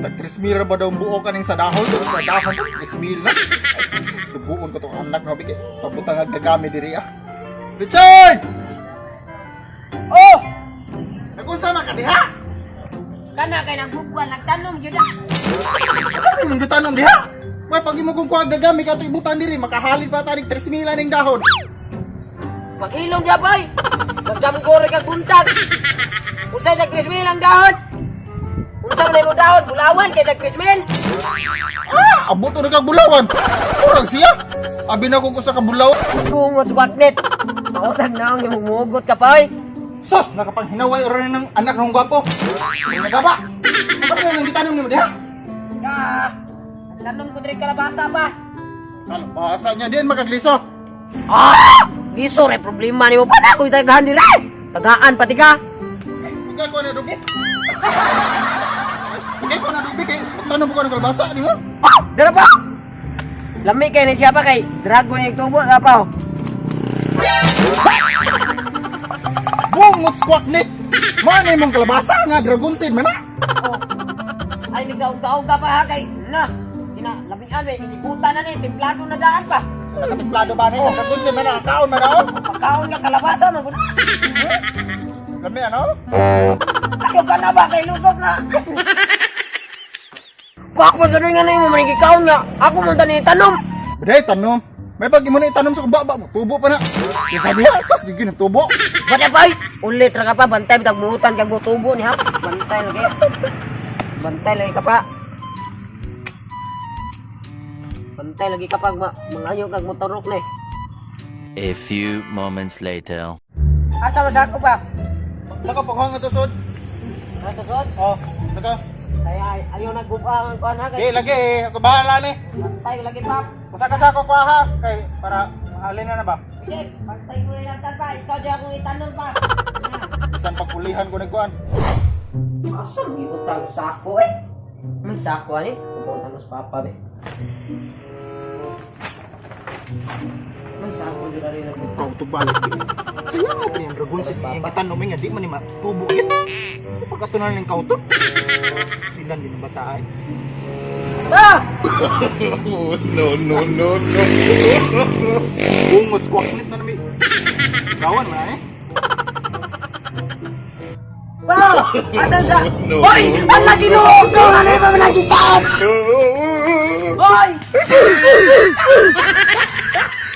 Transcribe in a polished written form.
Tag-3,000 ba daw buo kaning sa dahon? Sa dahon, 3,000 na. Subuon ko tong anak na bigay. Pabutang agagami diri ah. Richard! Oh! Nakunsa man ka diha? Kana kay nagbugwan, nagtanom yun na. Sabi mong gitanong diha? May pag imo kung kuwag gagami ka ito ibutan diri, makahalin pa tanig 3,000 ning dahon. Mag-ilong niya, boy. Nagdamgore kag buntag. Usay nag-krismin ang dahon. Unsa man mo dahon, bulawan kay nag-krismin. Abot na kag bulawan. Kurang siya. Abi na kung usa ka bulawan. Bungot waknet. Mautag na ang humugot ka, boy. Sos, nakapanghinaway ora ng anak ng gwapo. Ano ka ba? Ano ba nang gitanong nimo diha? Tanom ko diri kalabasa pa. Kalabasa niya din makagliso. Liso ray problema nimo pa na ko itagahan diri. Tagaan pati ka. Bigay ko na dubi. Bigay ko na dubi kay tanong ko ng kalabasa di mo? Dara pa. Lami kay ni siya pa kay dragon yung tubo apa. Bungot squat net. Manay mong kalabasa nga dragon seed man. Ay ligaw-gaw ka pa ha kay na. Lamian may inibutan na ni templado na daan pa. Nakatimplado ba niya? Dragon seed man kaon man daw. Pagkaon nga kalabasa man gud. Lami ano? Ayo ka na ba kay lusog na. Kako sa rin nga na yung mamanigi kaon nga. Ako man tani tanom. Biday tanom. May pag imo na itanom sa baba mo, tubo pa na. Kaya sabi ha, sas di gina tubo. Bada bay. Ulit ra ka pa bantay bitag mutan kag tubo ni ha. Bantay lagi. Bantay lagi ka pa. Bantay lagi ka pa mangayo kag motorok ni. A few moments later. Asa masako pa? Nakapaghang ito sud. Asa sod? Oh, naka. Ay ayo nagbuang ko na Di kay. lagi ako bahala ni. Bantay lagi pa. Usa ko pa ha, kay para mahalin na ba. Sige, bantay mo lang pa. Ikaw di akong itanom pa. Bisan pagpulihan ko nagkuan. Asa gibutang sako eh. May sako ani? Butang sa papa be. May sako jud rin ako. Ikaw to balik. Saya mo pa yung dragon sa mga tanong nga di man ni matubo gid. Pagkatunan ning kauto. Stilan din ang bata ay. Ah! No. Bungot squawk ulit na namin. Gawan mo na eh. Wow! Asan sa? Hoy! Ang lagi noong ko! Ano yung mga nagkikaan? Hoy!